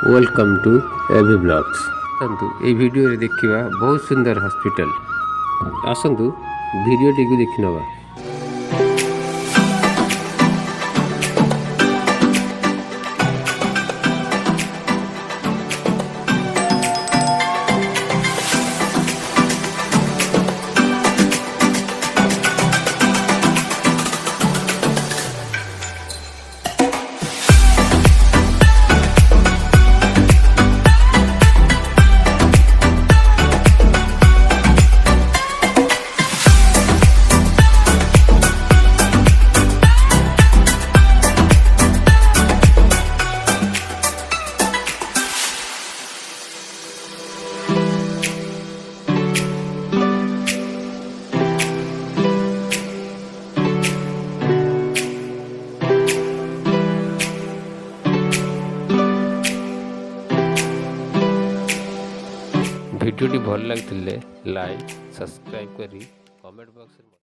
Welcome to AV blogs. आसतु ये video रे देखिबा बहुत सुंदर हॉस्पिटल। आसतु वीडियो टी को देखि नबा। भिडियोटी भल लगी लाइक सब्सक्राइब करी कमेंट बॉक्स